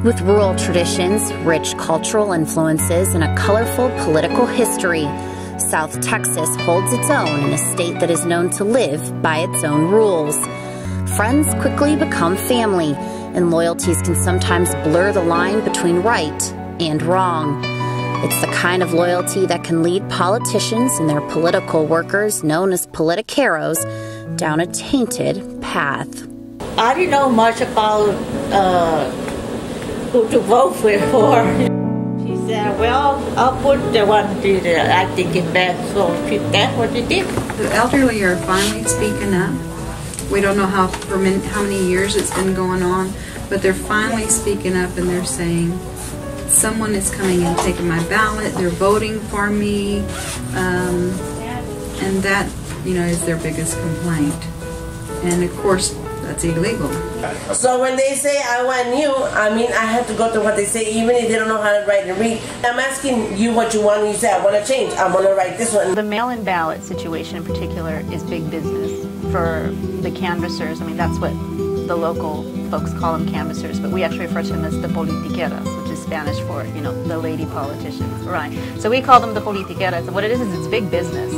With rural traditions, rich cultural influences, and a colorful political history, South Texas holds its own in a state that is known to live by its own rules. Friends quickly become family, and loyalties can sometimes blur the line between right and wrong. It's the kind of loyalty that can lead politicians and their political workers, known as politiqueros, down a tainted path. I didn't know much about who to vote for. She said, well, I'll put the one that I think is best. So that's what she did. The elderly are finally speaking up. We don't know how many years it's been going on, but they're finally speaking up and they're saying, someone is coming and taking my ballot, they're voting for me, and that, is their biggest complaint. And of course, that's illegal. So when they say I want you, I have to go to what they say, even if they don't know how to write and read. I'm asking you what you want, and you say I want to change. I want to write this one. The mail-in ballot situation in particular is big business for the canvassers. That's what the local folks call them, canvassers, but we actually refer to them as the politiqueras, which is Spanish for, the lady politicians, right? So we call them the politiqueras, and what it is it's big business.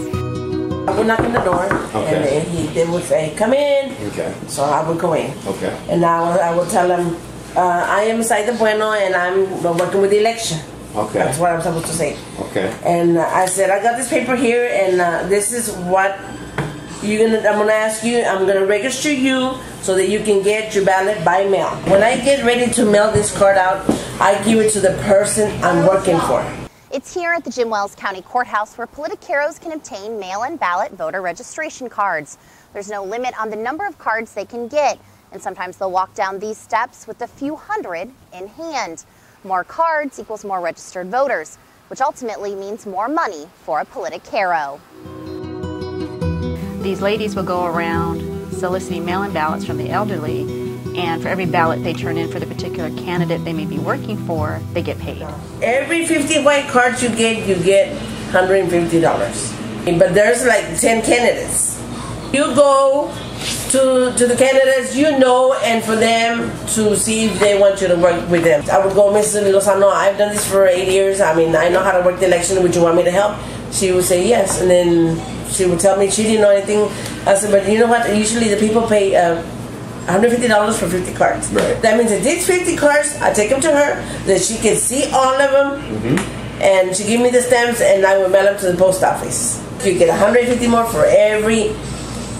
I would knock on the door, okay. And they would say, come in. Okay. So I would go in. Okay. And I would tell them, I am Saida Bueno, and I'm working with the election. Okay. That's what I'm supposed to say. Okay. And I said, I got this paper here, and this is what I'm gonna ask you. I'm gonna register you so that you can get your ballot by mail. When I get ready to mail this card out, I give it to the person I'm working for. It's here at the Jim Wells County Courthouse where politiqueros can obtain mail-in ballot voter registration cards. There's no limit on the number of cards they can get, and sometimes they'll walk down these steps with a few hundred in hand. More cards equals more registered voters, which ultimately means more money for a politiquero. These ladies will go around soliciting mail-in ballots from the elderly, and for every ballot they turn in for the particular candidate they may be working for, they get paid. Every 50 white cards you get $150. But there's like 10 candidates. You go to the candidates and for them to see if they want you to work with them. I would go, Mrs. Lozano, I've done this for 8 years. I know how to work the election. Would you want me to help? She would say yes, and then she would tell me she didn't know anything. I said, but you know what? Usually the people pay $150 for 50 cards. Right. That means that these 50 cards, I take them to her, that she can see all of them, and she give me the stamps, and I will mail them to the post office. You get 150 more for every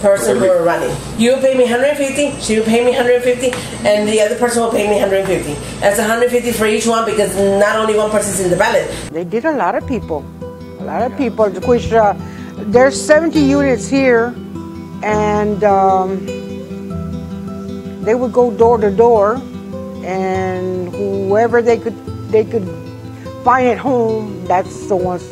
person who are running. You pay me 150, she will pay me 150, and the other person will pay me 150. That's 150 for each one because not only one person's in the ballot. They did a lot of people, which there's 70 units here, and they would go door to door, and whoever they could find at home, that's the ones,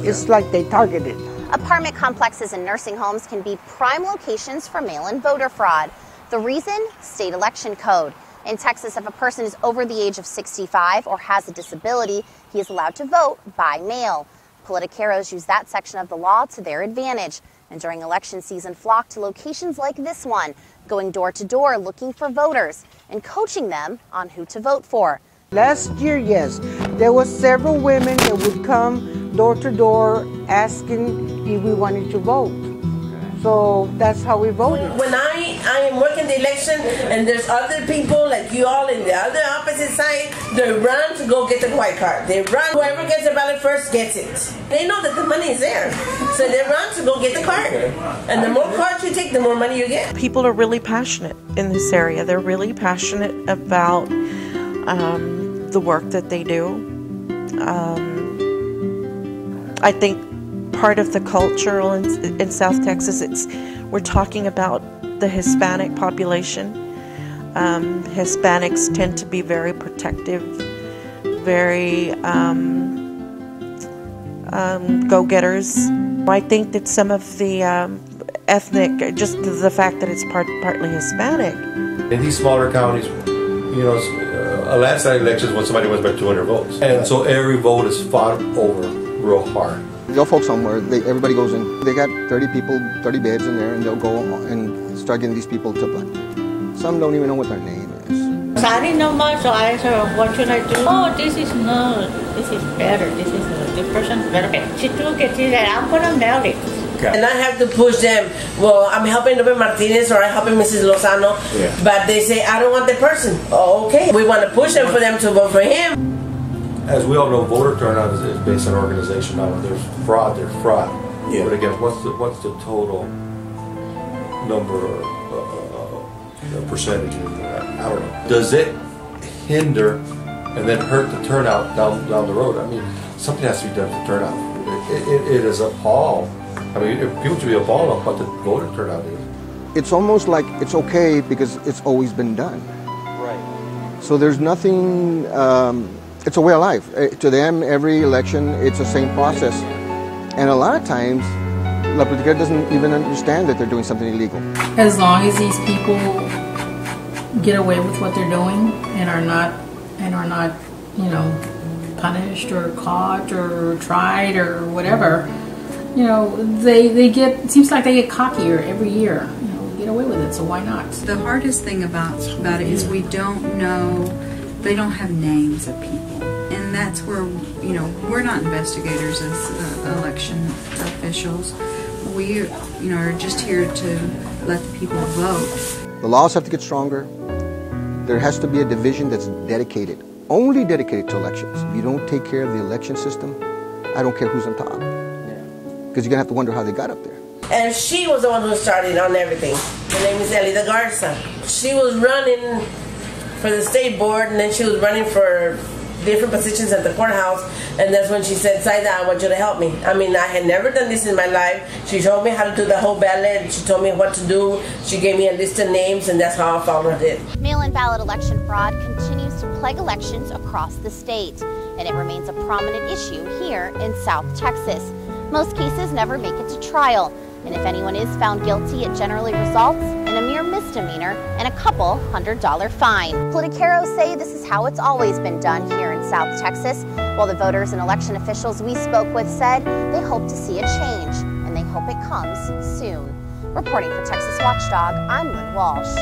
it's like they targeted. Apartment complexes and nursing homes can be prime locations for mail-in voter fraud. The reason? State election code. In Texas, if a person is over the age of 65 or has a disability, he is allowed to vote by mail. Politiqueros use that section of the law to their advantage, and during election season flock to locations like this one, going door to door looking for voters and coaching them on who to vote for. Last year, yes, there were several women that would come door to door asking if we wanted to vote. So that's how we voted. When I am working the election and there's other people like you all in the other opposite side, they run to go get the white card. They run, whoever gets the ballot first gets it. They know that the money is there. So they run to go get the card. And the more cards you take, the more money you get. People are really passionate in this area. They're really passionate about the work that they do. I think part of the culture in South Texas, we're talking about the Hispanic population. Hispanics tend to be very protective, very go-getters. I think that some of the ethnic, just the fact that it's partly Hispanic. In these smaller counties, a landslide election is when somebody wins by 200 votes. And so every vote is fought over real hard. They'll folk somewhere, everybody goes in. They got 30 people, 30 beds in there, and they'll go and start getting these people to vote. Some don't even know what their name is. I didn't know much, so I said, what should I do? Oh, this is better. This person's better. Okay. She took it. She said, I'm going to mail it. Okay. And I have to push them. Well, I'm helping Lupe Martinez or I'm helping Mrs. Lozano, but they say, I don't want the person. Oh, okay. We want to push them for them to vote for him. As we all know, voter turnout is based on organization. Now, when there's fraud, there's fraud. Yeah. But again, what's the total number or percentage? I don't know. Does it hinder and then hurt the turnout down the road? I mean, something has to be done for turnout. It is appalled. I mean, people should be appalled at what the voter turnout is. It's almost like it's okay because it's always been done. Right. So there's nothing. It's a way of life. To them, every election, it's the same process. And a lot of times, La Politica doesn't even understand that they're doing something illegal. As long as these people get away with what they're doing and are not, you know, punished or caught or tried or whatever, you know, they get. It seems like they get cockier every year. You know, get away with it. So why not? The hardest thing about it is we don't know. They don't have names of people, and that's where, you know, we're not investigators as election officials. We, you know, are just here to let the people vote. The laws have to get stronger. There has to be a division that's dedicated, only dedicated to elections. If you don't take care of the election system, I don't care who's on top, because you're gonna have to wonder how they got up there. And she was the one who started on everything. Her name is Elida Garza. She was running for the state board, and then she was running for different positions at the courthouse, and that's when she said, Zaida, I want you to help me. I mean, I had never done this in my life. She showed me how to do the whole ballot. She told me what to do. She gave me a list of names, and that's how I followed it. Mail-in ballot election fraud continues to plague elections across the state, and it remains a prominent issue here in South Texas. Most cases never make it to trial, and if anyone is found guilty, it generally results in a mere misdemeanor and a couple $100 fine. Politiqueros say this is how it's always been done here in South Texas, while the voters and election officials we spoke with said they hope to see a change, and they hope it comes soon. Reporting for Texas Watchdog, I'm Lynn Walsh.